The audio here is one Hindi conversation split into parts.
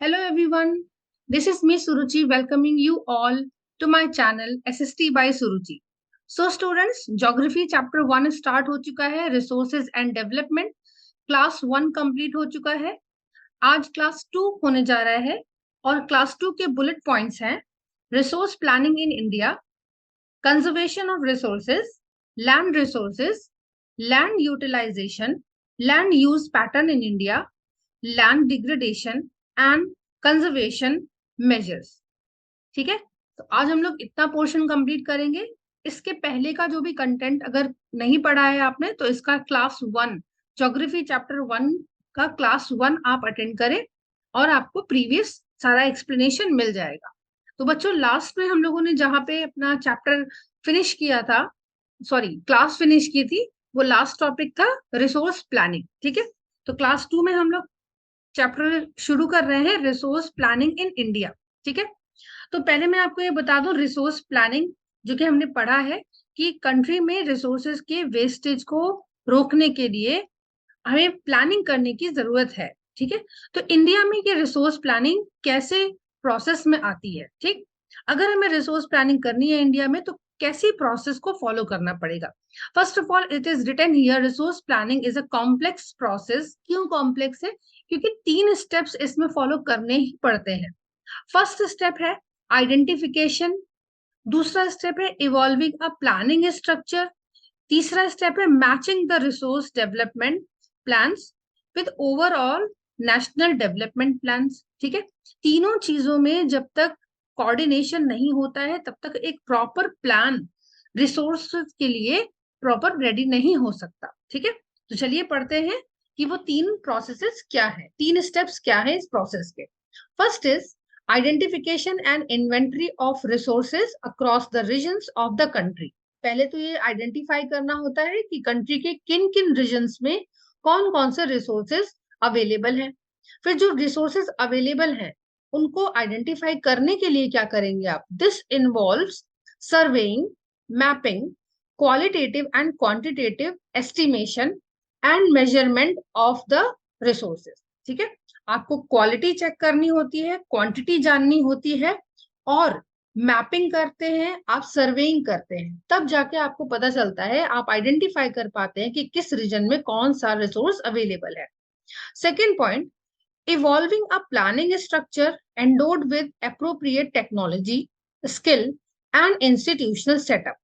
Hello everyone, this is me Suruchi welcoming you all to my channel SST by Suruchi. So students, Geography chapter 1 start हो चुका है, Resources and Development, class 1 complete हो चुका है. आज class 2 होने जा रहा है और class 2 के bullet points हैं Resource Planning in India, Conservation of Resources, Land Utilization, Land Use Pattern in India, land degradation and conservation measures. ठीक है, तो आज हम लोग इतना पोर्शन कंप्लीट करेंगे. इसके पहले का जो भी कंटेंट अगर नहीं पढ़ा है आपने तो इसका क्लास 1 ज्योग्राफी चैप्टर 1 का क्लास 1 आप अटेंड करें और आपको प्रीवियस सारा एक्सप्लेनेशन मिल जाएगा. तो बच्चों, लास्ट में हम लोगों ने जहाँ पे अपना चैप्टर फिनिश किया था, सॉरी क्लास फिनिश की थी, वो लास्ट टॉपिक था रिसोर्स प्लानिंग. ठीक है, तो क्लास 2 में हम लोग चैप्टर शुरू कर रहे हैं रिसोर्स प्लानिंग इन इंडिया. ठीक है, तो पहले मैं आपको ये बता दूं, रिसोर्स प्लानिंग जो कि हमने पढ़ा है कि कंट्री में रिसोर्सेज के वेस्टेज को रोकने के लिए हमें प्लानिंग करने की जरूरत है. ठीक है, तो इंडिया में ये रिसोर्स प्लानिंग कैसे प्रोसेस में आती है. ठीक, अगर हमें रिसोर्स प्लानिंग करनी है इंडिया में तो कैसी प्रोसेस को फॉलो करना पड़ेगा. First of all it is written here, resource planning is a complex process. क्यों कॉम्प्लेक्स है? क्योंकि 3 स्टेप्स इसमें फॉलो करने ही पड़ते हैं. फर्स्ट स्टेप है आइडेंटिफिकेशन, दूसरा स्टेप है इवॉल्विंग अ प्लानिंग स्ट्रक्चर, तीसरा स्टेप है matching the resource development plans with overall national development plans. ठीक है, तीनों चीजों में जब तक कोऑर्डिनेशन नहीं होता है तब तक एक प्रॉपर प्लान रिसोर्सेज के लिए प्रॉपर रेडी नहीं हो सकता. ठीक है, तो चलिए पढ़ते हैं कि वो 3 प्रोसेसेस क्या है, 3 स्टेप्स क्या है इस प्रोसेस के. First is identification and inventory of resources across the regions of the country. पहले तो ये आइडेंटिफाई करना होता है कि कंट्री के किन किन रीजन्स में कौन कौन से रिसोर्सेज अवेलेबल हैं. फिर जो रिसोर्सेज अवेलेबल हैं उनको आइडेंटिफाई करने के लिए क्या करेंगे आप. This involves surveying, mapping, qualitative and quantitative estimation and measurement of the resources. ठीक है, आपको क्वालिटी चेक करनी होती है, क्वांटिटी जाननी होती है और मैपिंग करते हैं, आप सर्वेइंग करते हैं, तब जाके आपको पता चलता है, आप आइडेंटिफाई कर पाते हैं कि किस रीजन में कौन सा रिसोर्स अवेलेबल है. Second point, evolving a planning structure endowed with appropriate technology, skill and institutional setup.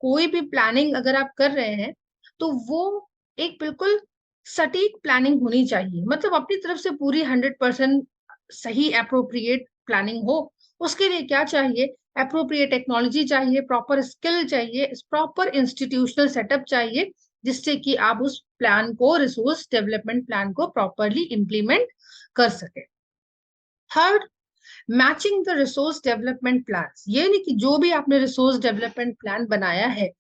कोई भी प्लानिंग अगर आप कर रहे हैं तो वो एक बिल्कुल सटीक प्लानिंग होनी चाहिए, मतलब अपनी तरफ से पूरी 100% सही अप्रोप्रिएट प्लानिंग हो. उसके लिए क्या चाहिए? अप्रोप्रिएट टेक्नोलॉजी चाहिए, प्रॉपर स्किल चाहिए, प्रॉपर इंस्टीट्यूशनल सेटअप चाहिए, जिससे कि आप उस प्लान को, रिसोर्स डेवलपमेंट प्लान को प्रॉपरली इंप्लीमेंट कर सके. Third, matching the resource development plan. ये नहीं कि जो भी आपने रिसोर्स डेवलपमेंट प्लान बनाया है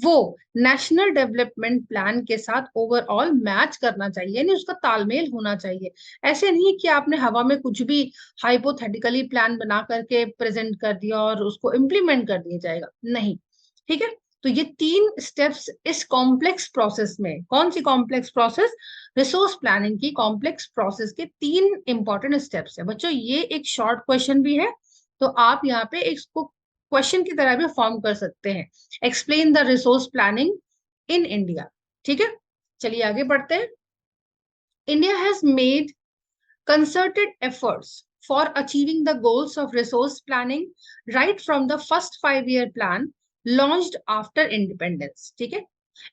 वो नेशनल डेवलपमेंट प्लान के साथ ओवरऑल मैच करना चाहिए, यानी उसका तालमेल होना चाहिए. ऐसे नहीं कि आपने हवा में कुछ भी हाइपोथेटिकली प्लान बना करके प्रेजेंट कर दिया और उसको इम्प्लीमेंट कर दिया जाएगा, नहीं. ठीक है, तो ये 3 स्टेप्स इस कॉम्प्लेक्स प्रोसेस में. कौन सी कॉम्प्लेक्स प्रोसेस? रिसोर्स प्लानिंग की कॉम्प्लेक्स प्रोसेस के 3 इंपॉर्टेंट स्टेप्स है. बच्चों, ये एक शॉर्ट क्वेश्चन भी है तो आप यहाँ पे इसको क्वेश्चन की तरह भी फॉर्म कर सकते हैं. Explain the resource planning in India. ठीक है, चलिए आगे बढ़ते हैं. India has made concerted efforts for achieving the goals of resource planning right from the first 5-year plan launched after independence. ठीक है,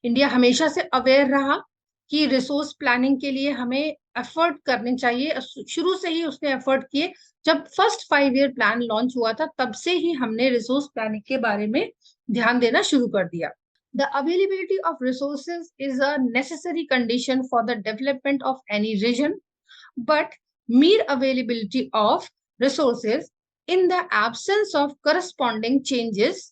इंडिया हमेशा से अवेयर रहा कि रिसोर्स प्लानिंग के लिए हमें एफर्ट करने चाहिए. शुरू से ही उसने एफर्ट किए. जब फर्स्ट 5-year प्लान लॉन्च हुआ था तब से ही हमने रिसोर्स प्लानिंग के बारे में ध्यान देना शुरू कर दिया. The availability of resources is a necessary condition for the development of any region, but mere availability of resources in the absence of corresponding changes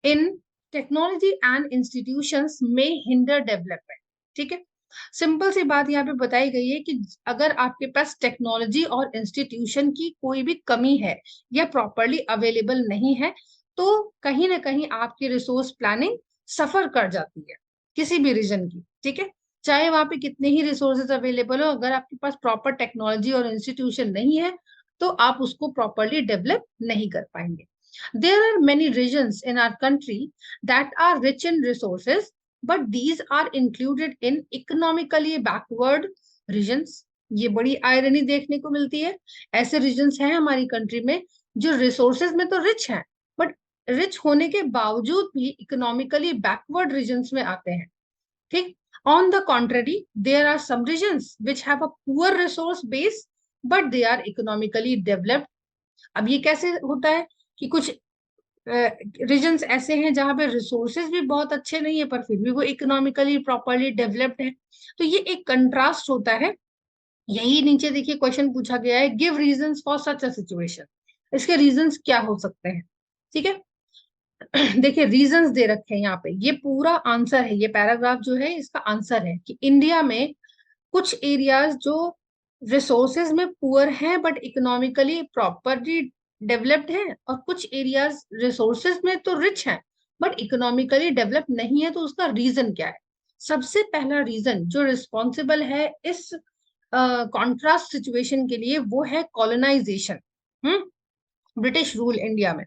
in technology and institutions may hinder development. ठीक है, सिंपल सी बात यहाँ पे बताई गई है कि अगर आपके पास टेक्नोलॉजी और इंस्टीट्यूशन की कोई भी कमी है या प्रॉपरली अवेलेबल नहीं है तो कहीं ना कहीं आपकी रिसोर्स प्लानिंग सफर कर जाती है किसी भी रीजन की. ठीक है, चाहे वहां पे कितने ही रिसोर्सेज अवेलेबल हो, अगर आपके पास प्रॉपर टेक्नोलॉजी और इंस्टीट्यूशन नहीं है तो आप उसको प्रॉपरली डेवलप नहीं कर पाएंगे. There are many regions in our country that are rich in resources, but these are included in economically backward regions. ये बड़ी आयरनी देखने को मिलती है. ऐसे रीजन्स हैं हमारी कंट्री में जो रिसोर्सेज में तो रिच हैं, बट रिच होने के बावजूद भी इकोनॉमिकली बैकवर्ड रीजन्स में आते हैं. ठीक. On the contrary, there are some regions which have a poor resource base, but they are economically developed. अब ये कैसे होता है कि कुछ रीजन्स ऐसे हैं जहां पे रिसोर्सेज भी बहुत अच्छे नहीं है पर फिर भी वो इकोनॉमिकली प्रॉपरली डेवलप्ड है. तो ये एक कंट्रास्ट होता है. यही नीचे देखिए क्वेश्चन पूछा गया है, give reasons for such a situation. इसके रीजंस क्या हो सकते हैं? ठीक है. देखिए रीजंस दे रखे हैं यहाँ पे, ये पूरा आंसर है, ये पैराग्राफ जो है इसका आंसर है कि इंडिया में कुछ एरियाज जो रिसोर्सेज में पुअर हैं बट इकोनॉमिकली प्रॉपरली डेवलप्ड हैं, और कुछ एरियाज रिसोर्सेज में तो रिच हैं बट इकोनॉमिकली डेवलप नहीं है. तो उसका रीजन क्या है? सबसे पहला रीजन जो रिस्पॉन्सिबल है इस कॉन्ट्रास्ट सिचुएशन के लिए वो है कॉलोनाइजेशन. ब्रिटिश रूल इंडिया में.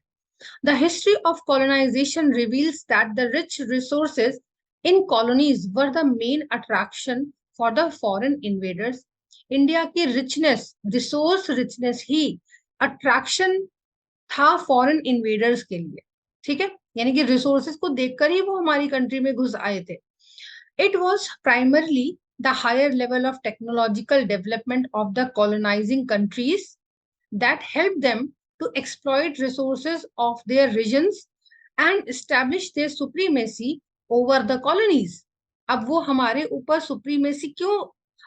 The history of colonization reveals that the rich resources in colonies were the main attraction for the foreign invaders. India की रिचनेस, रिसोर्स रिचनेस ही अट्रैक्शन था फॉरेन इन्वेडर्स के लिए. ठीक है, यानी कि रिसोर्सेज को देखकर ही वो हमारी कंट्री में घुस आए थे. It was primarily the higher level of technological development of the colonizing countries that helped them to exploit resources of their regions and establish their supremacy over the colonies. अब वो हमारे ऊपर सुप्रीमेसी क्यों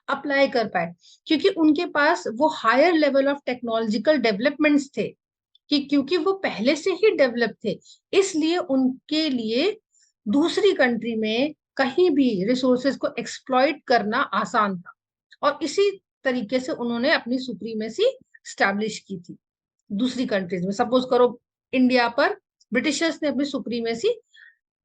अप्लाई कर पाए? क्योंकि उनके पास वो higher level of technological developments थे, कि क्योंकि वो पहले से ही डेवलप थे, इसलिए उनके लिए दूसरी कंट्री में कहीं भी रिसोर्सेज को एक्सप्लॉइट करना आसान था. और इसी तरीके से उन्होंने अपनी सुप्रीमेसी स्टैब्लिश की थी दूसरी कंट्रीज में. सपोज करो इंडिया पर ब्रिटिशर्स ने अपनी सुप्रीमेसी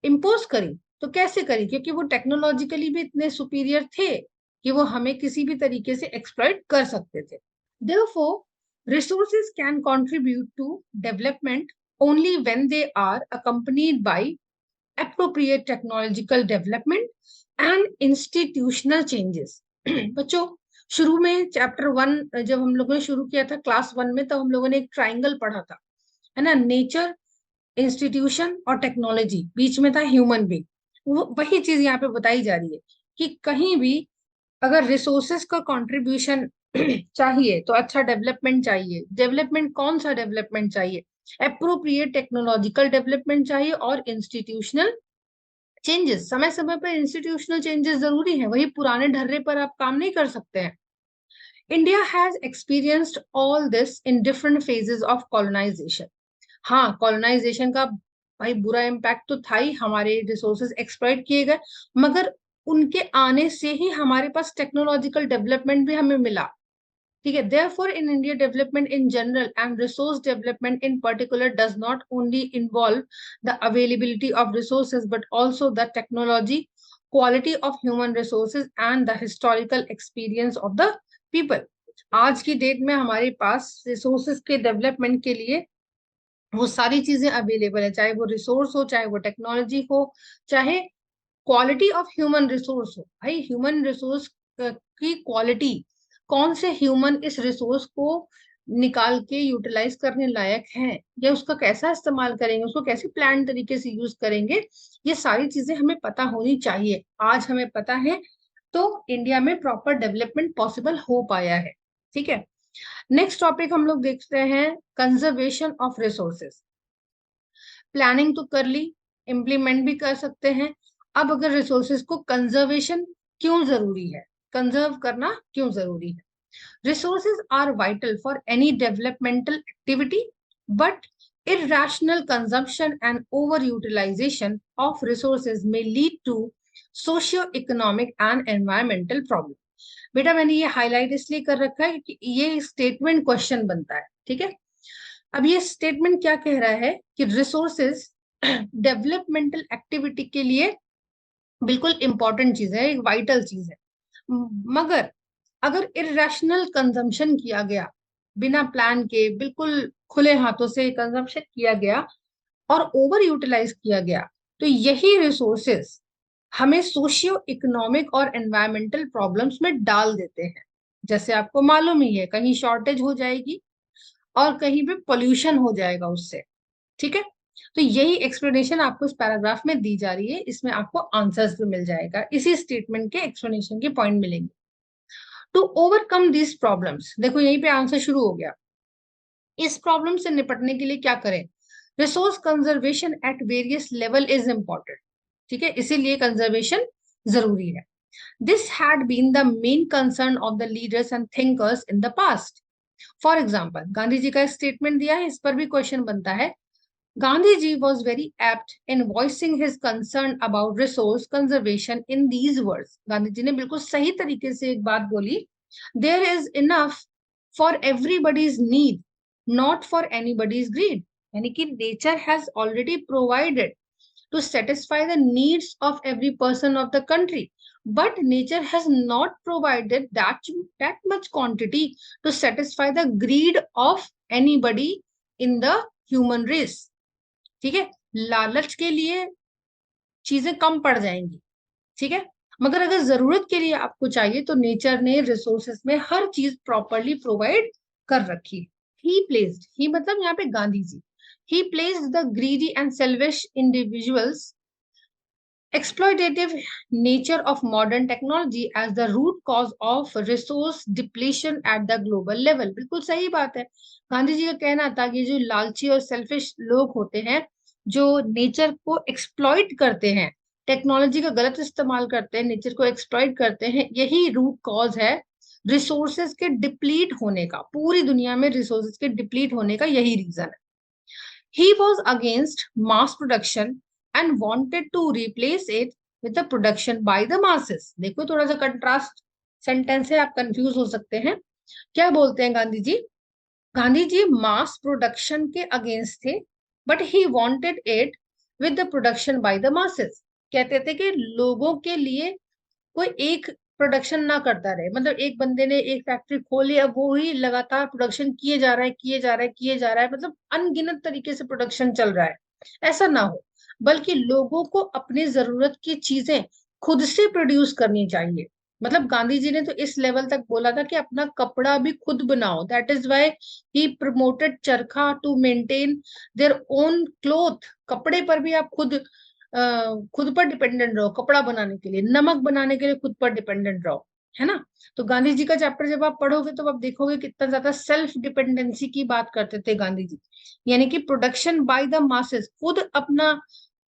इंपोज करी, तो कैसे करी? क्योंकि वो टेक्नोलॉजिकली भी इतने सुपीरियर थे कि वो हमें किसी भी तरीके से एक्सप्लॉइट कर सकते थे. Therefore, resources can contribute to development only when they are accompanied by appropriate technological development and institutional changes. बच्चों, शुरू में चैप्टर 1 जब हम लोगों ने शुरू किया था क्लास 1 में, तब हम लोगों ने एक ट्राइंगल पढ़ा था, है ना? नेचर, इंस्टीट्यूशन और टेक्नोलॉजी, बीच में था ह्यूमन बीइंग. वो वही चीज यहाँ पे बताई जा रही है कि कहीं भी अगर रिसोर्सेस का कंट्रीब्यूशन चाहिए तो अच्छा डेवलपमेंट चाहिए. डेवलपमेंट कौन सा डेवलपमेंट चाहिए? एप्रोप्रिएट टेक्नोलॉजिकल डेवलपमेंट चाहिए और इंस्टीट्यूशनल चेंजेस. समय समय पर इंस्टीट्यूशनल चेंजेस जरूरी है, वही पुराने ढर्रे पर आप काम नहीं कर सकते हैं. India has experienced all this in different phases of colonization. हाँ, कॉलोनाइजेशन का भाई बुरा इम्पैक्ट तो था ही, हमारे रिसोर्सेज एक्सप्लॉइट किए गए, मगर उनके आने से ही हमारे पास टेक्नोलॉजिकल डेवलपमेंट भी हमें मिला. ठीक है. Therefore, in India, development in general and resource development in particular does not only involve the availability of resources, but also the technology, quality of human resources, and the historical experience of the people. आज की डेट में हमारे पास रिसोर्सेज के डेवलपमेंट के लिए वो सारी चीजें अवेलेबल है, चाहे वो रिसोर्स हो, चाहे वो टेक्नोलॉजी हो, चाहे क्वालिटी ऑफ ह्यूमन रिसोर्स हो. भाई ह्यूमन रिसोर्स की क्वालिटी, कौन से ह्यूमन इस रिसोर्स को निकाल के यूटिलाइज करने लायक हैं, या उसका कैसा इस्तेमाल करेंगे, उसको कैसे प्लान तरीके से यूज करेंगे, ये सारी चीजें हमें पता होनी चाहिए. आज हमें पता है तो इंडिया में प्रॉपर डेवलपमेंट पॉसिबल हो पाया है. ठीक है. नेक्स्ट टॉपिक हम लोग देखते हैं कंजर्वेशन ऑफ रिसोर्सेज. प्लानिंग तो कर ली, इम्प्लीमेंट भी कर सकते हैं. अब अगर रिसोर्सेज को कंजर्वेशन क्यों जरूरी है, कंजर्व करना क्यों जरूरी है? Resources are vital for any developmental activity, but irrational consumption and overutilization of resources may lead to socio-economic and environmental problem. बेटा मैंने ये हाईलाइट इसलिए कर रखा है कि ये स्टेटमेंट क्वेश्चन बनता है. ठीक है. अब ये स्टेटमेंट क्या कह रहा है कि रिसोर्सेज डेवलपमेंटल एक्टिविटी के लिए बिल्कुल इंपॉर्टेंट चीज है, एक वाइटल चीज है। मगर अगर इरेशनल कंजम्पशन किया गया, बिना प्लान के बिल्कुल खुले हाथों से कंजम्पशन किया गया और ओवर यूटिलाइज किया गया, तो यही रिसोर्सेस हमें सोशियो इकोनॉमिक और एनवायरमेंटल प्रॉब्लम्स में डाल देते हैं। जैसे आपको मालूम ही है, कहीं शॉर्टेज हो जाएगी और कहीं पे पोल्यूशन हो जाएगा उससे। ठीक है, तो यही एक्सप्लेनेशन आपको इस पैराग्राफ में दी जा रही है, इसमें आपको आंसर्स भी मिल जाएगा, इसी स्टेटमेंट के एक्सप्लेनेशन के पॉइंट मिलेंगे। टू ओवरकम दीज प्रॉब्लम्स, देखो यहीं पे आंसर शुरू हो गया। इस प्रॉब्लम से निपटने के लिए क्या करें? Resource conservation at various level is important. ठीक है, इसीलिए कंजर्वेशन जरूरी है। This had been the main concern of the leaders and thinkers in the past. For example, Gandhi ji का स्टेटमेंट दिया है, इस पर भी क्वेश्चन बनता है। Gandhiji was very apt in voicing his concern about resource conservation in these words. Gandhi ji ने बिल्कुल सही तरीके से एक बात बोली, there is enough for everybody's need, not for anybody's greed. यानी कि nature has already provided to satisfy the needs of every person of the country, but nature has not provided that much quantity to satisfy the greed of anybody in the human race. ठीक है, लालच के लिए चीजें कम पड़ जाएंगी। ठीक है, मगर अगर जरूरत के लिए आपको चाहिए तो नेचर ने रिसोर्सेस में हर चीज प्रॉपरली प्रोवाइड कर रखी है। ही प्लेस्ड, ही मतलब यहाँ पे Gandhi ji, he placed the greedy and selfish individuals exploitative nature of modern technology as the root cause of resource depletion at the global level. बिल्कुल सही बात है, गांधी जी का कहना था कि जो लालची और सेल्फिश लोग होते हैं, जो नेचर को एक्सप्लॉइट करते हैं, टेक्नोलॉजी का गलत इस्तेमाल करते हैं, नेचर को एक्सप्लॉइट करते हैं, यही रूट कॉज है रिसोर्सेज के डिप्लीट होने का। पूरी दुनिया में रिसोर्सेज के डिप्लीट होने का यही रीजन है। He was against mass production and wanted to replace it with the production by the masses. देखो थोड़ा सा कंट्रास्ट सेंटेंस है, आप कंफ्यूज हो सकते हैं। क्या बोलते हैं गांधी जी? गांधी जी मास प्रोडक्शन के अगेंस्ट थे, but he wanted it with the production by the masses. कहते थे कि लोगों के लिए कोई एक प्रोडक्शन ना करता रहे, मतलब एक बंदे ने एक फैक्ट्री खोली, अब वो ही लगातार प्रोडक्शन किए जा रहा है, किए जा रहा है, किए जा रहा है, मतलब अनगिनत तरीके से प्रोडक्शन चल रहा है। ऐसा ना हो, बल्कि लोगों को अपनी जरूरत की चीजें खुद से प्रोड्यूस करनी चाहिए। मतलब गांधी जी ने तो इस लेवल तक बोला था कि अपना कपड़ा भी खुद बनाओ। That is why he promoted charkha to maintain their own cloth. कपड़े पर भी आप खुद पर डिपेंडेंट रहो, कपड़ा बनाने के लिए, नमक बनाने के लिए खुद पर डिपेंडेंट रहो, है ना। तो गांधी जी का चैप्टर जब आप पढ़ोगे तो आप देखोगे कितना ज्यादा सेल्फ डिपेंडेंसी की बात करते थे गांधी जी। यानी कि प्रोडक्शन बाय द मासेस, खुद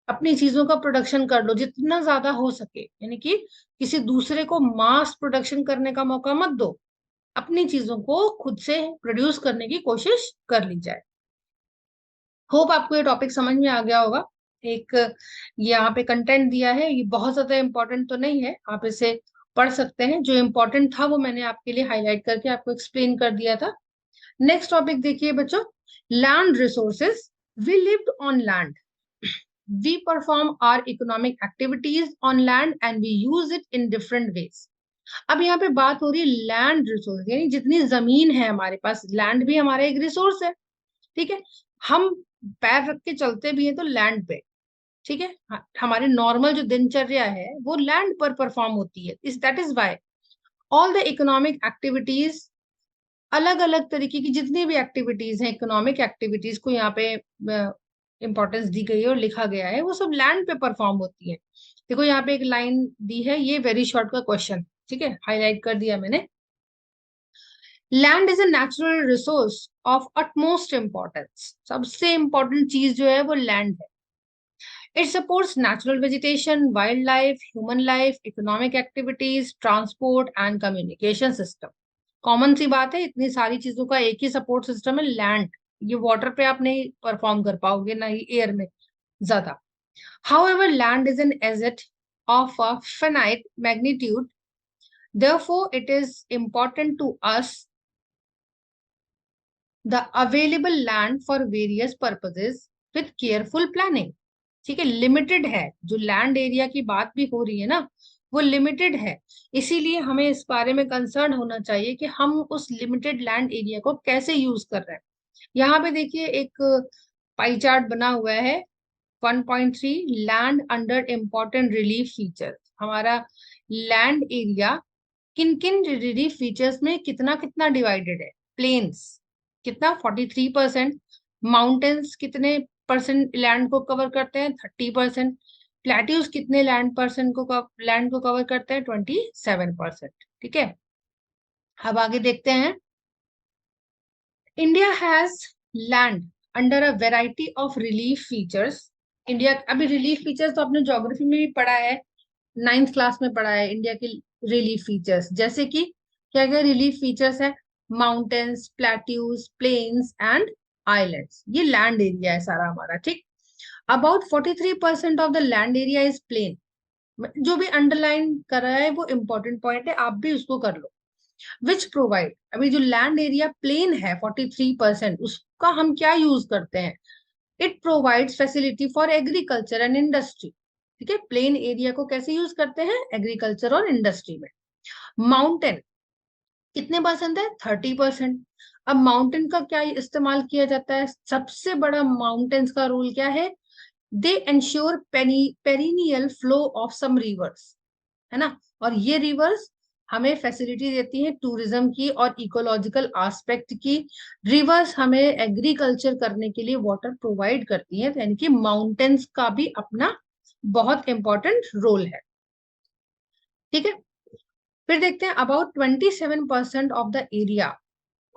अपनी चीजों का प्रोडक्शन कर लो जितना ज्यादा हो सके, यानी कि किसी दूसरे को मास प्रोडक्शन करने का मौका मत दो, अपनी चीजों को खुद से प्रोड्यूस करने की कोशिश कर ली जाए। होप आपको ये टॉपिक समझ में आ गया होगा। एक यहाँ पे कंटेंट दिया है, ये बहुत ज्यादा इंपॉर्टेंट तो नहीं है, आप इसे पढ़ सकते हैं। जो इंपॉर्टेंट था वो मैंने आपके लिए हाईलाइट करके आपको एक्सप्लेन कर दिया था। नेक्स्ट टॉपिक देखिए बच्चों, land resources. We lived on land, we perform are economic activities on land and we use it in different ways. अब यहाँ पे बात हो रही है लैंड रिसोर्स, यानी जितनी जमीन है हमारे पास, लैंड भी हमारा एक रिसोर्स है। ठीक है, हम पैर रख के चलते भी हैं तो लैंड पे। ठीक है, हमारे नॉर्मल जो दिनचर्या है वो लैंड पर परफॉर्म होती है। इस that is why all the economic activities, अलग अलग तरीके की जितनी भी एक्टिविटीज हैं, इकोनॉमिक एक्टिविटीज को यहाँ पे इंपॉर्टेंस दी गई है और लिखा गया है, वो सब लैंड पे परफॉर्म होती है। देखो यहाँ पे एक लाइन दी है, ये वेरी शॉर्ट का क्वेश्चन, ठीक है, हाईलाइट कर दिया मैंने। Land is a natural resource of utmost importance. सबसे इंपॉर्टेंट चीज जो है वो लैंड है। It supports natural vegetation, wildlife, human life, economic activities, transport and communication system. Common सी बात है, इतनी सारी चीजों का एक ही सपोर्ट सिस्टम है, लैंड। ये वाटर पे आप नहीं परफॉर्म कर पाओगे, ना ही एयर में ज्यादा। However, land is an asset of a finite magnitude. Therefore, it is important to us the available land for various purposes with careful planning. ठीक है, लिमिटेड है, जो लैंड एरिया की बात भी हो रही है ना, वो लिमिटेड है। इसीलिए हमें इस बारे में कंसर्न होना चाहिए कि हम उस लिमिटेड लैंड एरिया को कैसे यूज कर रहे हैं। यहाँ पे देखिए एक पाई चार्ट बना हुआ है, 1.3 land under important relief features. हमारा लैंड एरिया किन किन रिलीफ फीचर्स में कितना कितना डिवाइडेड है। प्लेन्स कितना, 43%। माउंटेन्स कितने परसेंट लैंड को कवर करते हैं, 30%। प्लेट्यूज कितने लैंड को कवर करते हैं, 27%। ठीक है, अब आगे देखते हैं। India has land under a variety of relief features. India, अभी रिलीफ फीचर्स तो आपने ज्योग्राफी में भी पढ़ा है, 9th क्लास में पढ़ा है इंडिया के रिलीफ फीचर्स। जैसे कि क्या क्या रिलीफ फीचर्स है, mountains, plateaus, plains and islands. ये लैंड एरिया है सारा हमारा। ठीक, about 43% of the land area is plain. जो भी अंडरलाइन कर रहा है वो इंपॉर्टेंट पॉइंट है, आप भी उसको कर लो। विच प्रोवाइड, अभी जो लैंड एरिया प्लेन है 43%, उसका हम क्या यूज करते हैं। It provides facility for agriculture and industry. ठीक है, प्लेन एरिया को कैसे यूज करते हैं, एग्रीकल्चर और इंडस्ट्री में। माउंटेन कितने परसेंट है, 30%। अब माउंटेन का क्या इस्तेमाल किया जाता है, सबसे बड़ा माउंटेन्स का रोल क्या है, they ensure perennial flow of some rivers, है ना। और ये रिवर्स हमें फैसिलिटी देती है टूरिज्म की और इकोलॉजिकल एस्पेक्ट की। रिवर्स हमें एग्रीकल्चर करने के लिए वाटर प्रोवाइड करती है, यानी कि माउंटेन्स का भी अपना बहुत इंपॉर्टेंट रोल है। ठीक है, फिर देखते हैं about 27% of the area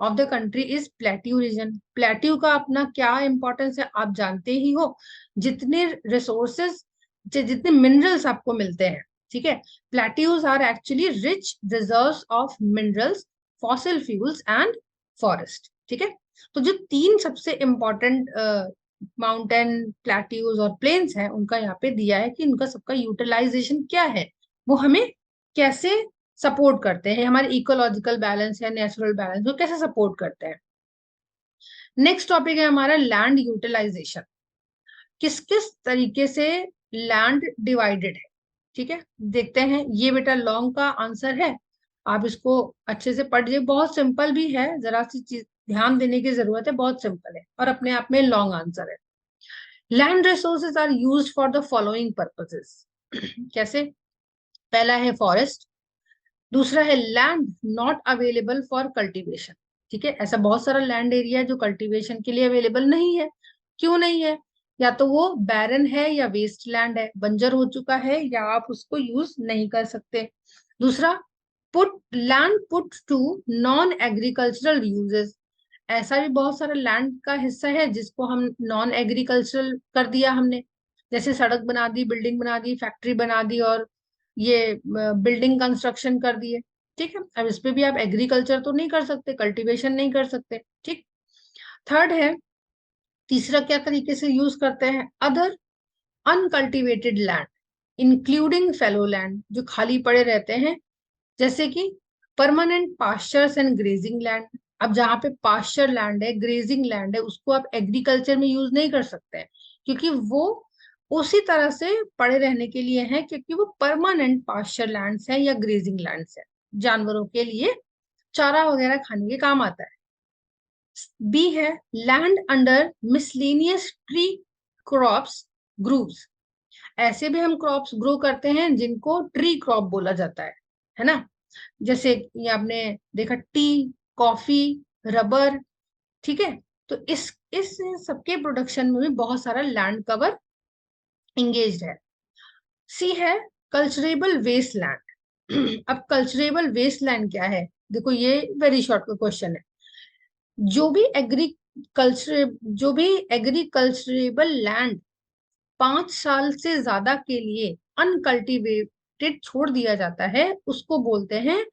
of the country is plateau region. Plateau का अपना क्या इंपॉर्टेंस है आप जानते ही हो। जितने रिसोर्सेज, जितने मिनरल्स आपको मिलते हैं, ठीक है, plateaus are actually rich reserves of minerals, fossil fuels and forest. ठीक है, तो जो तीन सबसे इंपॉर्टेंट माउंटेन, प्लेट्यूज और प्लेन्स हैं, उनका यहाँ पे दिया है कि उनका सबका यूटिलाइजेशन क्या है, वो हमें कैसे सपोर्ट करते हैं, हमारे इकोलॉजिकल बैलेंस या नेचुरल बैलेंस को कैसे सपोर्ट करते हैं। नेक्स्ट टॉपिक है हमारा लैंड यूटिलाइजेशन। किस किस तरीके से लैंड डिवाइडेड है। ठीक है, देखते हैं। ये बेटा लॉन्ग का आंसर है, आप इसको अच्छे से पढ़िए, बहुत सिंपल भी है, जरा सी चीज ध्यान देने की जरूरत है, बहुत सिंपल है और अपने आप में लॉन्ग आंसर है। Land resources are used for the following purposes. कैसे, पहला है फॉरेस्ट, दूसरा है land not available for cultivation. ठीक है, ऐसा बहुत सारा लैंड एरिया है जो कल्टीवेशन के लिए अवेलेबल नहीं है। क्यों नहीं है, या तो वो बैरन है या वेस्ट लैंड है, बंजर हो चुका है, या आप उसको यूज नहीं कर सकते। दूसरा, put land put to non agricultural uses. ऐसा भी बहुत सारा लैंड का हिस्सा है जिसको हम नॉन एग्रीकल्चरल कर दिया हमने, जैसे सड़क बना दी, बिल्डिंग बना दी, फैक्ट्री बना दी और ये बिल्डिंग कंस्ट्रक्शन कर दिए। ठीक है, अब इस पे भी आप एग्रीकल्चर तो नहीं कर सकते, कल्टीवेशन नहीं कर सकते। ठीक, थर्ड है, तीसरा क्या तरीके से यूज करते हैं, other uncultivated land including fellow land, जो खाली पड़े रहते हैं, जैसे कि permanent pastures and grazing land. अब जहाँ पे पास्चर लैंड है, ग्रेजिंग लैंड है, उसको आप एग्रीकल्चर में यूज नहीं कर सकते हैं, क्योंकि वो उसी तरह से पड़े रहने के लिए है, क्योंकि वो परमानेंट पास्चर लैंड्स है या ग्रेजिंग लैंड्स है, जानवरों के लिए चारा वगैरह खाने के काम आता है। बी है land under miscellaneous tree crops groves. ऐसे भी हम क्रॉप्स ग्रो करते हैं जिनको ट्री क्रॉप बोला जाता है ना। जैसे ये आपने देखा, टी, कॉफी, रबर। ठीक है, तो इस सबके प्रोडक्शन में भी बहुत सारा लैंड कवर इंगेज है। सी है कल्चरेबल वेस्ट लैंड। अब कल्चरेबल वेस्ट लैंड क्या है, देखो ये वेरी शॉर्ट का क्वेश्चन है। जो भी एग्रीकल्चरेबल लैंड 5 साल से ज्यादा के लिए अनकल्टिवेटेड छोड़ दिया जाता है, उसको बोलते हैं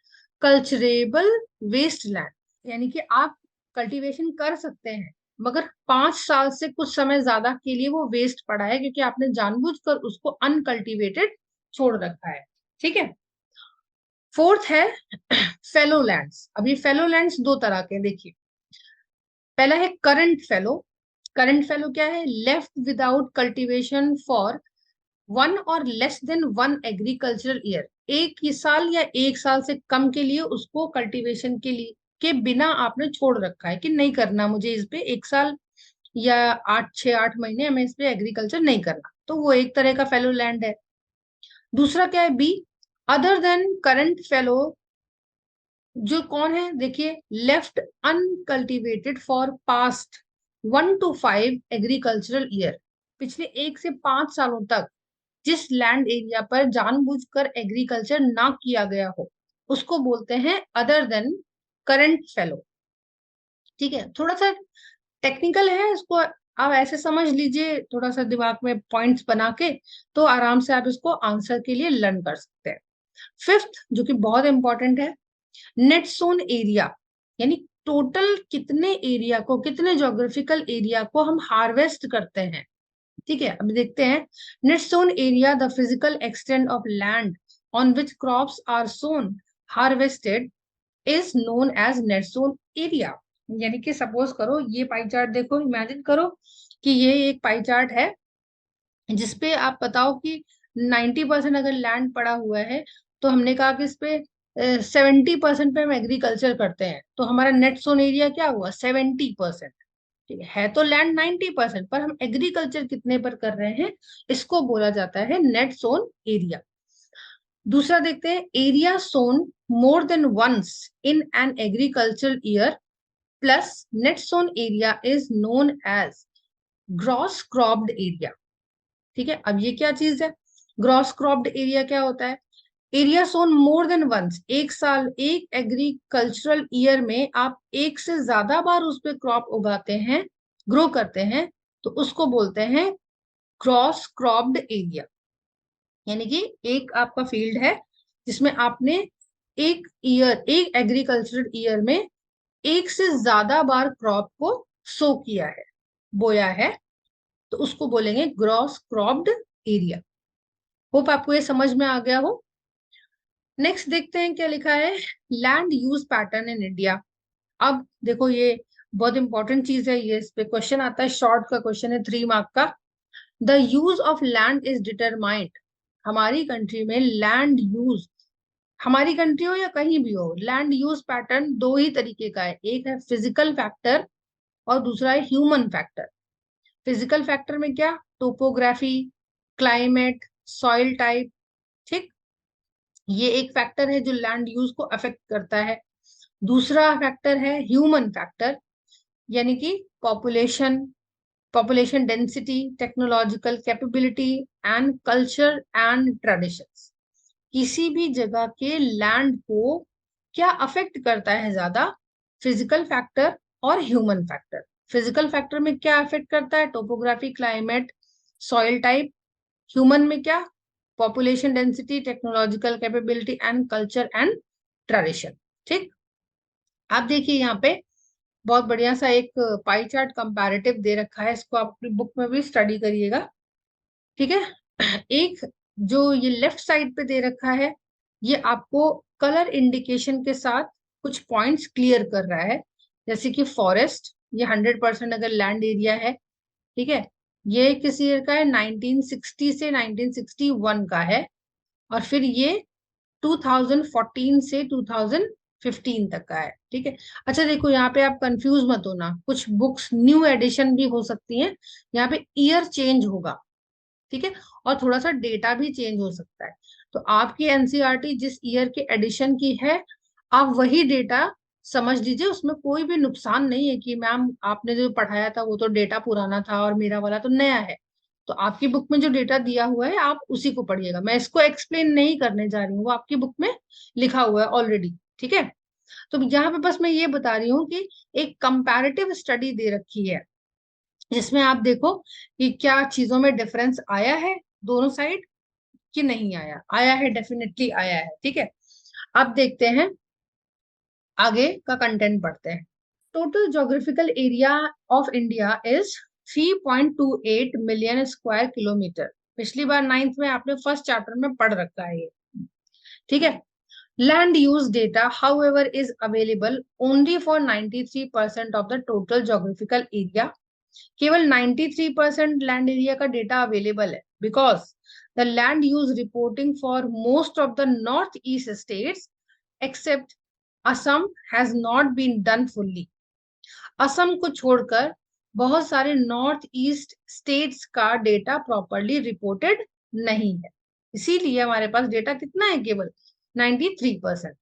कल्चरेबल वेस्ट लैंड। यानी कि आप कल्टीवेशन कर सकते हैं, मगर 5 साल से कुछ समय ज्यादा के लिए वो वेस्ट पड़ा है, क्योंकि आपने जानबूझकर उसको अनकल्टिवेटेड छोड़ रखा है। ठीक है, फोर्थ है फेलो लैंड्स। अभी फेलो लैंड्स दो तरह के हैं, देखिए। पहला है करंट फेलो, करंट फैलो क्या है? Left without cultivation for 1 or less than 1 agricultural year, एक ही साल या एक साल से कम के लिए उसको कल्टीवेशन के लिए के बिना आपने छोड़ रखा है कि नहीं करना मुझे इस पे, एक साल या 6-8 महीने हमें इस पे एग्रीकल्चर नहीं करना, तो वो एक तरह का फेलो लैंड है। दूसरा क्या है? B, other than current fallow, जो कौन है देखिए, left uncultivated for past 1 to 5 agricultural year, पिछले 1 से 5 सालों तक जिस लैंड एरिया पर जानबूझकर एग्रीकल्चर ना किया गया हो, उसको बोलते हैं अदर देन करंट फेलो। ठीक है, थोड़ा सा टेक्निकल है, इसको आप ऐसे समझ लीजिए, थोड़ा सा दिमाग में पॉइंट्स बना के, तो आराम से आप इसको आंसर के लिए लर्न कर सकते हैं। फिफ्थ, जो कि बहुत इंपॉर्टेंट है, नेट सोन एरिया, यानी टोटल कितने एरिया को, कितने जोग्राफिकल एरिया को हम हार्वेस्ट करते हैं। ठीक है, अब देखते हैं। Net sown area, the physical extent of land on which crops are sown harvested is known as net sown area. यानी कि सपोज करो ये पाई चार्ट देखो, इमेजिन करो कि ये एक पाई चार्ट है जिसपे आप बताओ कि 90% अगर लैंड पड़ा हुआ है, तो हमने कहा कि इस पे 70% पे हम एग्रीकल्चर करते हैं, तो हमारा नेट सोन एरिया क्या हुआ? 70%। ठीक है तो लैंड 90% पर हम एग्रीकल्चर कितने पर कर रहे हैं, इसको बोला जाता है नेट सोन एरिया। दूसरा देखते हैं, area sown more than once in an agriculture year plus net sown area is known as gross cropped area. ठीक है, अब ये क्या चीज है? ग्रॉस क्रॉप्ड एरिया क्या होता है? Area sown more than once, एक साल, एक एग्रीकल्चरल ईयर में आप एक से ज्यादा बार उस पर क्रॉप उगाते हैं, ग्रो करते हैं, तो उसको बोलते हैं क्रॉस क्रॉप्ड एरिया। यानी कि एक आपका फील्ड है जिसमें आपने एक ईयर, एक एग्रीकल्चरल ईयर में एक से ज्यादा बार क्रॉप को सो किया है, बोया है, तो उसको बोलेंगे ग्रॉस क्रॉप्ड एरिया। होप आपको ये समझ में आ गया हो। नेक्स्ट देखते हैं क्या लिखा है, land use pattern in India. अब देखो ये बहुत इंपॉर्टेंट चीज है, ये इस पे क्वेश्चन आता है, शॉर्ट का क्वेश्चन है, 3 मार्क का। The use of land is determined, हमारी कंट्री में लैंड यूज, हमारी कंट्री हो या कहीं भी हो, लैंड यूज पैटर्न दो ही तरीके का है, एक है फिजिकल फैक्टर और दूसरा है ह्यूमन फैक्टर। फिजिकल फैक्टर में क्या? Topography, climate, soil type. ठीक, ये एक फैक्टर है जो लैंड यूज को अफेक्ट करता है। दूसरा फैक्टर है ह्यूमन फैक्टर, यानी कि population, population density, technological capability and culture and traditions. किसी भी जगह के लैंड को क्या अफेक्ट करता है ज्यादा? फिजिकल फैक्टर और ह्यूमन फैक्टर। फिजिकल फैक्टर में क्या अफेक्ट करता है? Topography, climate, soil type. Human में क्या? Population density, technological capability and culture and tradition. ठीक, आप देखिए यहाँ पे बहुत बढ़िया सा एक पाई चार्ट कंपैरेटिव दे रखा है, इसको आप अपनी बुक में भी स्टडी करिएगा। ठीक है, एक जो ये लेफ्ट साइड पे दे रखा है, ये आपको कलर इंडिकेशन के साथ कुछ पॉइंट्स क्लियर कर रहा है, जैसे कि फॉरेस्ट, ये 100% अगर लैंड एरिया है। ठीक है, ये किस ईयर का है? 1960 से 1961 का है, और फिर ये 2014 से 2015 तक का है। ठीक है, अच्छा देखो यहाँ पे आप कंफ्यूज मत होना, कुछ बुक्स न्यू एडिशन भी हो सकती हैं, यहाँ पे ईयर चेंज होगा। ठीक है, और थोड़ा सा डेटा भी चेंज हो सकता है, तो आपकी एनसीईआरटी जिस ईयर के एडिशन की है, आप वही डेटा समझ लीजिए, उसमें कोई भी नुकसान नहीं है कि मैम आपने जो पढ़ाया था वो तो डेटा पुराना था और मेरा वाला तो नया है। तो आपकी बुक में जो डेटा दिया हुआ है आप उसी को पढ़िएगा, मैं इसको एक्सप्लेन नहीं करने जा रही हूँ, वो आपकी बुक में लिखा हुआ है ऑलरेडी। ठीक है, तो यहाँ पे बस मैं ये बता रही हूँ कि एक कंपैरेटिव स्टडी दे रखी है, जिसमें आप देखो कि क्या चीजों में डिफरेंस आया है दोनों साइड कि नहीं आया। आया है, डेफिनेटली आया है। ठीक है, अब देखते हैं आगे का कंटेंट पढ़ते हैं। Total geographical area of India is 3.28 million square kilometre. पिछली बार 9th में आपने फर्स्ट चैप्टर में पढ़ रखा है ये। ठीक है, land use data however is available only for 93% of the total geographical area केवल 93% लैंड एरिया का डेटा अवेलेबल है, because the land use reporting for most of the north east states except Assam has not been done fully. Assam को छोड़कर बहुत सारे नॉर्थ ईस्ट स्टेट्स का डेटा प्रॉपरली रिपोर्टेड नहीं है, इसीलिए हमारे पास डेटा कितना है, केवल 93%।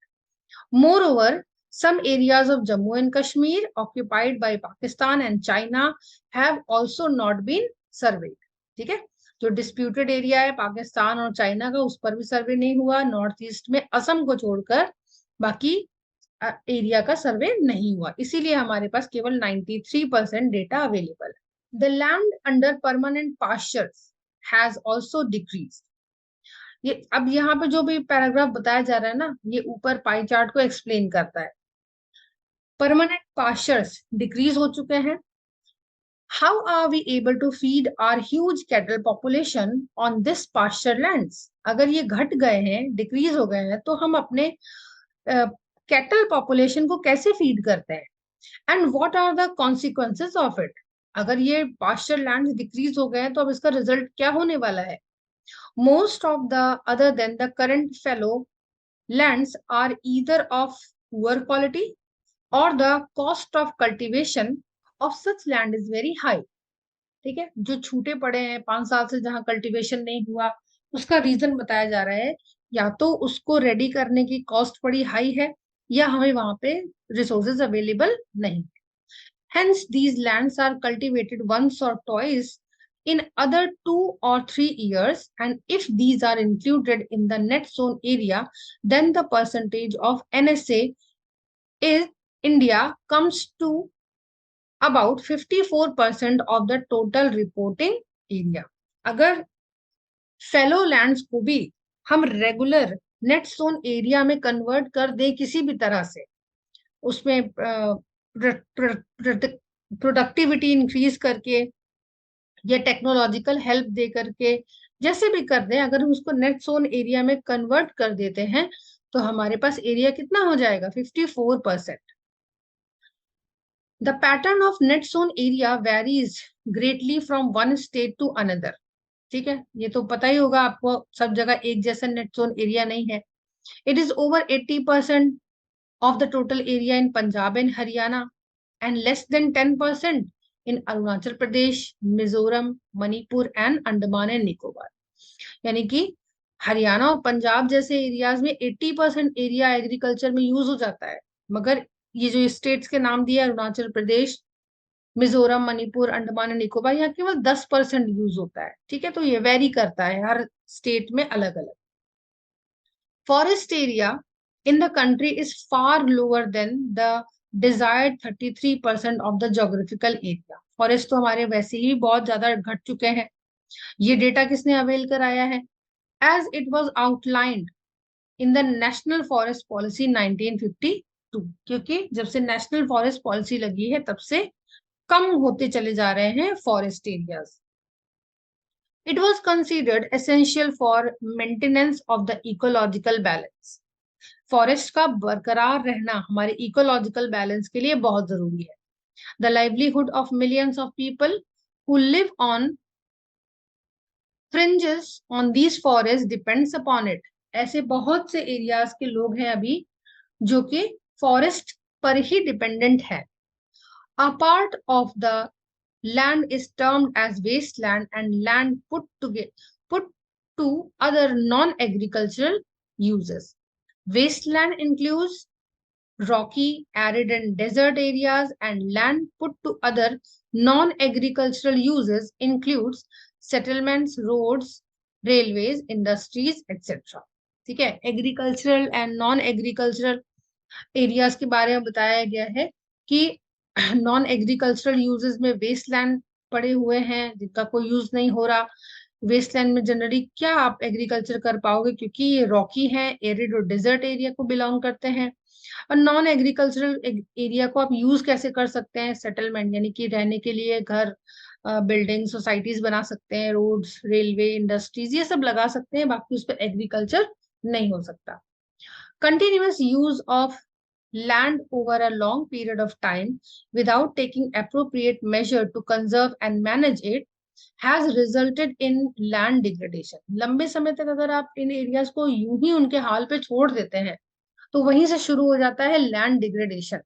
Moreover, some areas of Jammu and Kashmir occupied by Pakistan and China have also not been surveyed. ठीक है, जो डिस्प्यूटेड एरिया है पाकिस्तान और चाइना का, उस पर भी सर्वे नहीं हुआ। नॉर्थ ईस्ट में असम को छोड़कर बाकी एरिया का सर्वे नहीं हुआ, इसीलिए हमारे पास केवल 93% डेटा अवेलेबल है। The land under permanent pastures has also decrease. ये अब यहाँ पे जो भी पैराग्राफ बताया जा रहा है ना, ये ऊपर पाई चार्ट को एक्सप्लेन करता है। परमानेंट पास्चर्स डिक्रीज हो चुके हैं। How are we able to feed our huge cattle population on this pasture lands? अगर ये घट गए हैं, डिक्रीज हो गए हैं, तो हम अपने कैटल पॉपुलेशन को कैसे फीड करते हैं? And what are the consequences of it? अगर ये पास्चर लैंड्स डिक्रीज हो गए हैं, तो अब इसका रिजल्ट क्या होने वाला है? Most of the other than the current fallow lands are either of poor quality or the cost of cultivation of such land is very high. ठीक है, जो छूटे पड़े हैं 5 साल से, जहां कल्टीवेशन नहीं हुआ, उसका रीजन बताया जा रहा है, या तो उसको रेडी करने की कॉस्ट बड़ी हाई है, या हमें वहां पे रिसोर्सेज अवेलेबल नहीं। Hence these lands are cultivated once or twice in other 2 or 3 years, and if these are included in the net zone area, then the percentage of NSA in India comes to about 54% of the total reporting area. अगर फेलो लैंड्स को भी हम रेगुलर नेट जोन एरिया में कन्वर्ट कर दें किसी भी तरह से, उसमें प्रोडक्टिविटी इंक्रीज करके या टेक्नोलॉजिकल हेल्प दे करके, जैसे भी कर दें, अगर हम उसको नेट जोन एरिया में कन्वर्ट कर देते हैं, तो हमारे पास एरिया कितना हो जाएगा? 54%। The pattern of net sown area varies greatly from one state to another. ठीक है, ये तो पता ही होगा आपको, सब जगह एक जैसा नेट जोन एरिया नहीं है। It is over 80% of the total area in Punjab and Haryana, and less than 10% in Arunachal Pradesh, Mizoram, Manipur and Andaman and Nicobar। यानी कि हरियाणा और पंजाब जैसे एरियाज में 80% एरिया एग्रीकल्चर में यूज हो जाता है, मगर ये जो स्टेट्स के नाम दिए, अरुणाचल प्रदेश, मिजोरम, मणिपुर, अंडमान एंड निकोबार, यहाँ केवल 10% यूज होता है। ठीक है, तो ये वेरी करता है हर स्टेट में अलग अलग। Forest area in the country is far lower than the desired 33% of the geographical area। Forest तो हमारे वैसे ही बहुत ज्यादा घट चुके हैं। ये डेटा किसने अवेल कराया है? As it was outlined in the National Forest Policy 1952। क्योंकि जब से नेशनल फॉरेस्ट पॉलिसी लगी है, तब से कम होते चले जा रहे हैं forest areas. It was considered essential for maintenance of the ecological balance। Forest का बरकरार रहना हमारे इकोलॉजिकल बैलेंस के लिए बहुत जरूरी है। The livelihood of millions of people who live on fringes on these forest depends upon it. ऐसे बहुत से एरियाज के लोग हैं अभी जो कि फॉरेस्ट पर ही डिपेंडेंट है। A part of the land is termed as waste land and land put to other non agricultural uses. Wasteland includes rocky, arid and desert areas, and land put to other non-agricultural uses includes settlements, roads, railways, industries, etc। ठीक है, agricultural and non agricultural areas के बारे में बताया गया है कि नॉन एग्रीकल्चरल यूजेस में वेस्टलैंड पड़े हुए हैं जिनका कोई यूज नहीं हो रहा। वेस्टलैंड में जनरली क्या आप एग्रीकल्चर कर पाओगे, क्योंकि ये रॉकी है, एरिड और डेजर्ट एरिया को बिलोंग करते हैं। और नॉन एग्रीकल्चरल एरिया को आप यूज कैसे कर सकते हैं? सेटलमेंट, यानी कि रहने के लिए घर, बिल्डिंग, सोसाइटीज बना सकते हैं, रोड्स, रेलवे, इंडस्ट्रीज, ये सब लगा सकते हैं, बाकी उस पर एग्रीकल्चर नहीं हो सकता। Continuous use of land over a long period of time without taking appropriate measure to conserve and manage it has resulted in land degradation. लंबे समय तक अगर आप इन एरियाज को यूं ही उनके हाल पे छोड़ देते हैं तो वहीं से शुरू हो जाता है लैंड डिग्रेडेशन.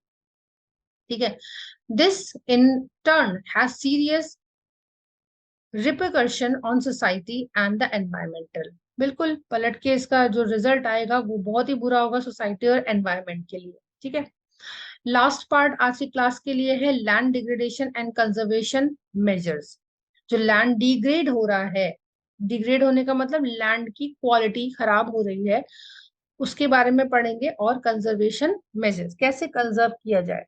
ठीक है. This in turn has serious repercussion on society and the environmental. बिल्कुल पलट के इसका जो रिजल्ट आएगा वो बहुत ही बुरा होगा सोसाइटी और एनवायरमेंट के लिए. ठीक है. लास्ट पार्ट आज की क्लास के लिए है land degradation and conservation measures. जो लैंड डिग्रेड हो रहा है, डिग्रेड होने का मतलब लैंड की क्वालिटी खराब हो रही है, उसके बारे में पढ़ेंगे. और कंजर्वेशन मेजर्स, कैसे कंजर्व किया जाए.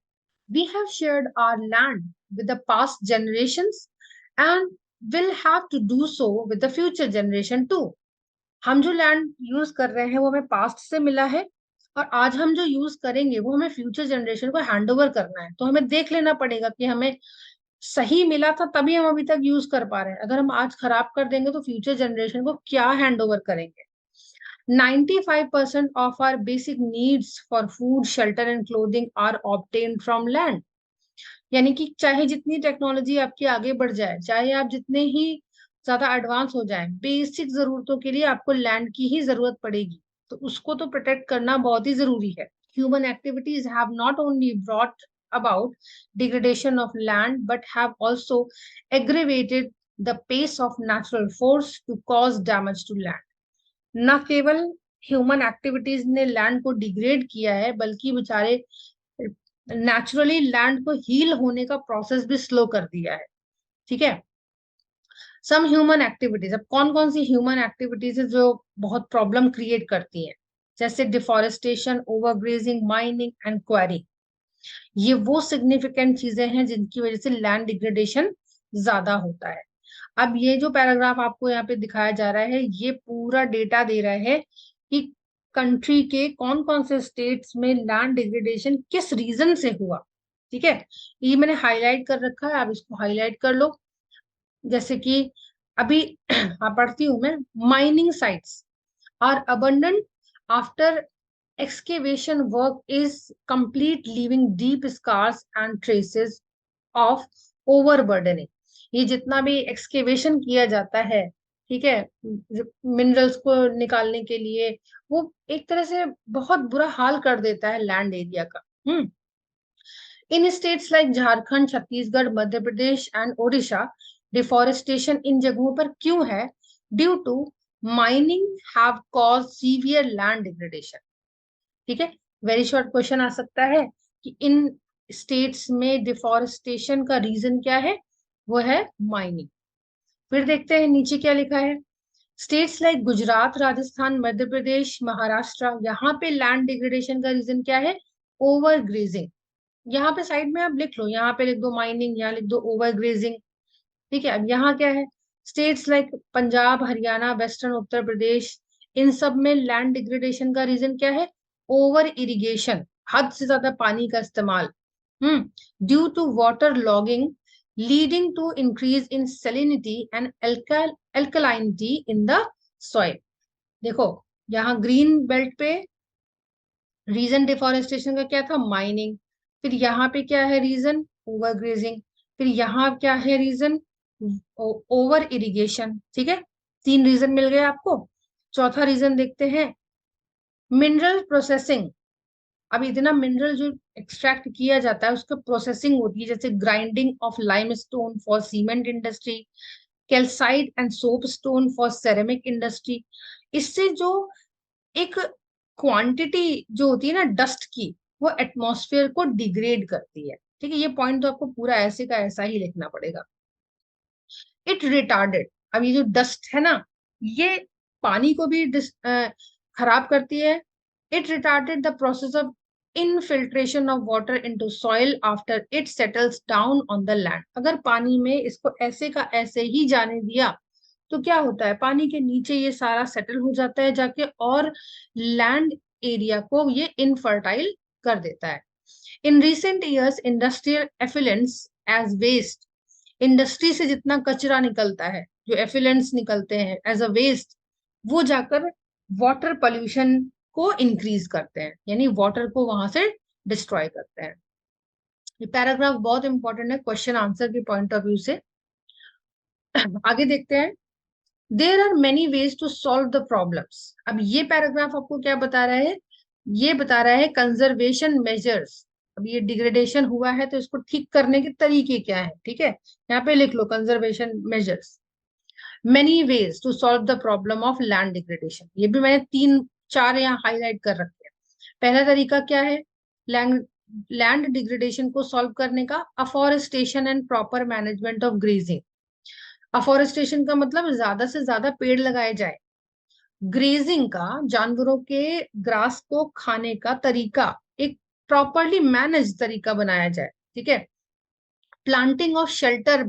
We have shared our land with the past generations and will have to do so with the future generation too. हम जो लैंड यूज कर रहे हैं वो हमें पास्ट से मिला है और आज हम जो यूज करेंगे वो हमें फ्यूचर जनरेशन को हैंड ओवर करना है. तो हमें देख लेना पड़ेगा कि हमें सही मिला था तभी हम अभी तक यूज कर पा रहे हैं. अगर हम आज खराब कर देंगे तो फ्यूचर जनरेशन को क्या हैंड ओवर करेंगे. 95% of our basic needs for food, shelter and clothing are obtained from land. यानी कि चाहे जितनी टेक्नोलॉजी आपकी आगे बढ़ जाए, चाहे आप जितने ही ज्यादा एडवांस हो जाए, बेसिक जरूरतों के लिए आपको लैंड की ही जरूरत पड़ेगी. तो उसको तो प्रोटेक्ट करना बहुत ही जरूरी है. Human activities have not only brought about degradation of land but have also aggravated the pace of natural force to cause damage to land. न केवल ह्यूमन एक्टिविटीज ने लैंड को डिग्रेड किया है बल्कि बेचारे नेचुरली लैंड को हील होने का प्रोसेस भी स्लो कर दिया है. ठीक है. सम ह्यूमन एक्टिविटीज, अब कौन कौन सी ह्यूमन एक्टिविटीज है जो बहुत प्रॉब्लम क्रिएट करती है, जैसे deforestation, overgrazing, mining and Kwaring. ये वो सिग्निफिकेंट चीजें हैं जिनकी वजह से लैंड डिग्रेडेशन ज्यादा होता है. अब ये जो पैराग्राफ आपको यहाँ पे दिखाया जा रहा है ये पूरा डेटा दे रहा है कि कंट्री के कौन कौन से स्टेट्स में लैंड डिग्रेडेशन किस रीजन से हुआ. ठीक है. ये मैंने हाईलाइट कर रखा है, आप इसको हाईलाइट कर लो. जैसे कि अभी पढ़ती हूं मैं. Mining sites are abundant after excavation work is complete, leaving deep scars and traces of overburdening. ये जितना भी एक्सकेवेशन किया जाता है, ठीक है, मिनरल्स को निकालने के लिए, वो एक तरह से बहुत बुरा हाल कर देता है लैंड एरिया का. In states like Jharkhand, Chhattisgarh, Madhya Pradesh and Odisha deforestation इन जगहों पर क्यों है? Due to mining have cause severe land degradation. ठीक है. वेरी शॉर्ट क्वेश्चन आ सकता है कि इन स्टेट्स में डिफॉरेस्टेशन का रीजन क्या है? वो है माइनिंग. फिर देखते हैं नीचे क्या लिखा है. स्टेट्स लाइक गुजरात, राजस्थान, मध्य प्रदेश, महाराष्ट्र, यहाँ पे लैंड डिग्रेडेशन का रीजन क्या है? Over grazing. यहाँ पे साइड में आप लिख लो, यहाँ पे लिख दो माइनिंग, यहाँ लिख दो ओवर ग्रेजिंग. ठीक है. अब यहाँ क्या है? States like Punjab, Haryana, western Uttar Pradesh, इन सब में लैंड डिग्रेडेशन का रीजन क्या है? ओवर इरिगेशन, हद से ज्यादा पानी का इस्तेमाल. Due to water logging leading to increase in salinity and alkalinity in the soil. देखो यहाँ ग्रीन बेल्ट पे रीजन डिफॉरेस्टेशन का क्या था? माइनिंग. फिर यहाँ पे क्या है रीजन? ओवरग्रेजिंग. फिर यहाँ क्या है रीजन? Over irrigation. ठीक है. 3 रीजन मिल गए आपको. चौथा रीजन देखते हैं, मिनरल प्रोसेसिंग. अब इतना मिनरल जो एक्सट्रैक्ट किया जाता है उसका प्रोसेसिंग होती है, जैसे grinding of limestone for cement industry, calcite and soap stone for ceramic industry. इससे जो एक क्वांटिटी जो होती है ना डस्ट की, वो एटमॉस्फेयर को डिग्रेड करती है. ठीक है. ये पॉइंट तो आपको पूरा ऐसे का ऐसा ही लिखना पड़ेगा. It retarded. अब ये जो डस्ट है ना, ये पानी को भी खराब करती है. It retarded the process of infiltration of water into soil after it settles down on the land. अगर पानी में इसको ऐसे का ऐसे ही जाने दिया तो क्या होता है? पानी के नीचे ये सारा सेटल हो जाता है जाके और लैंड एरिया को ये इनफर्टाइल कर देता है. In recent years industrial effluents as waste, industry से जितना कचरा निकलता है, जो एफिलेंट्स निकलते हैं एज अ वेस्ट, वो जाकर वाटर पोल्यूशन को इंक्रीज करते हैं, यानी वाटर को वहां से डिस्ट्रॉय करते हैं। ये पैराग्राफ बहुत इंपॉर्टेंट है क्वेश्चन आंसर के पॉइंट ऑफ व्यू से। आगे देखते हैं। There are many ways to solve the problems. अब ये पैराग्राफ आपको क्या बता रहा है? ये बता रहा है कंजर्वेशन मेजर्स। अब ये डिग्रेडेशन हुआ है तो इसको ठीक करने के तरीके क्या है, ठीक है, यहाँ पे लिख लो conservation measures. Many ways to solve the problem of land degradation. ये भी मैंने 3-4 यहाँ हाईलाइट कर रखे हैं। पहला तरीका क्या है लैंड लैंड डिग्रेडेशन को सॉल्व करने का? Afforestation and proper management of grazing. Afforestation का मतलब ज्यादा से ज्यादा पेड़ लगाए जाए। ग्रेजिंग का जानवरों के ग्रास को खाने का तरीका एक प्रॉपरली मैनेज तरीका बनाया जाए, ठीक है। Planting of shelter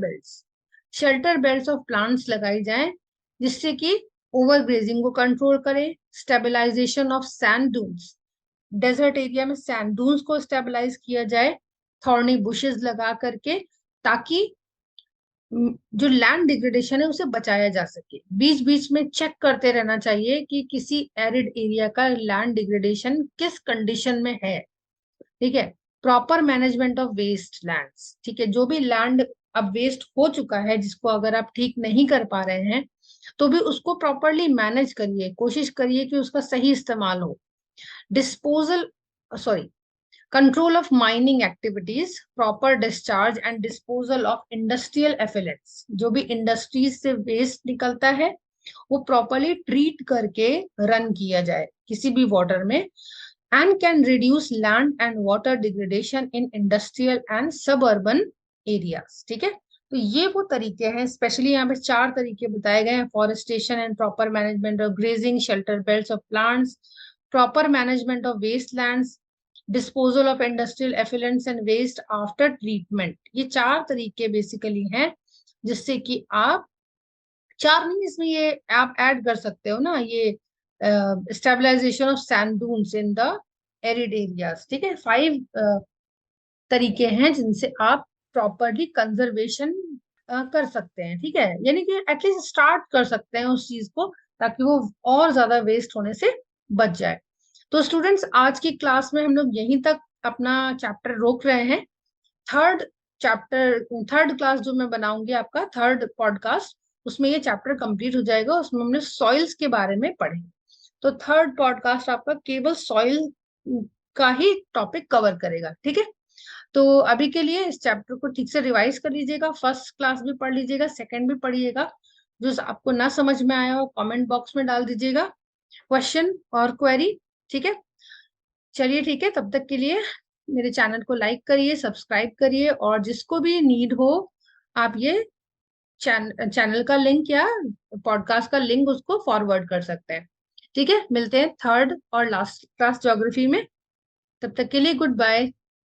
belts of plants लगाई जाए जिससे कि ओवर ग्रेजिंग को कंट्रोल करे। Stabilization of sand dunes, desert area में सैंड डून्स को स्टेबलाइज किया जाए थॉर्नी बुशेस लगा करके, ताकि जो लैंड डिग्रेडेशन है उसे बचाया जा सके। बीच बीच में चेक करते रहना चाहिए कि किसी एरिड एरिया का लैंड डिग्रेडेशन किस कंडीशन में है, ठीक है। Proper management of waste lands, ठीक है, जो भी लैंड अब वेस्ट हो चुका है जिसको अगर आप ठीक नहीं कर पा रहे हैं तो भी उसको प्रॉपरली मैनेज करिए, कोशिश करिए कि उसका सही इस्तेमाल हो। Disposal sorry control of mining activities, proper discharge and disposal of industrial effluents. जो भी इंडस्ट्रीज से वेस्ट निकलता है वो प्रॉपरली ट्रीट करके रन किया जाए किसी भी वाटर में, and can reduce land and water degradation in industrial and suburban areas, ठीक है। तो ये वो तरीके हैं, स्पेशली यहाँ पे 4 तरीके बताए गए हैं। Forestation and proper management of grazing, shelter belts of plants, proper management of waste lands, disposal of industrial effluents and waste after treatment. ये 4 तरीके बेसिकली हैं जिससे कि आप 4 नहीं, इसमें ये आप ऐड कर सकते हो ना, ये stabilization of sand dunes in the arid areas, ठीक है। 5 तरीके हैं जिनसे आप प्रॉपरली कंजर्वेशन कर सकते हैं, ठीक है, यानी कि एटलीस्ट स्टार्ट कर सकते हैं उस चीज को ताकि वो और ज्यादा वेस्ट होने से बच जाए। तो स्टूडेंट्स आज की क्लास में हम लोग यहीं तक अपना चैप्टर रोक रहे हैं। थर्ड क्लास जो मैं बनाऊंगी आपका थर्ड पॉडकास्ट, उसमें ये चैप्टर कंप्लीट हो जाएगा। उसमें हमने सॉइल्स के बारे में पढ़ेंगे। तो थर्ड पॉडकास्ट आपका केवल सॉइल का ही टॉपिक कवर करेगा, ठीक है। तो अभी के लिए इस चैप्टर को ठीक से रिवाइज कर लीजिएगा, फर्स्ट क्लास भी पढ़ लीजिएगा, सेकंड भी पढ़िएगा। जो आपको ना समझ में आया हो कमेंट बॉक्स में डाल दीजिएगा क्वेश्चन और क्वेरी, ठीक है। चलिए ठीक है, तब तक के लिए मेरे चैनल को लाइक करिए, सब्सक्राइब करिए, और जिसको भी नीड हो आप ये चैनल का लिंक या पॉडकास्ट का लिंक उसको फॉरवर्ड कर सकते हैं, ठीक है। मिलते हैं थर्ड और लास्ट क्लास ज्योग्राफी में, तब तक के लिए गुड बाय।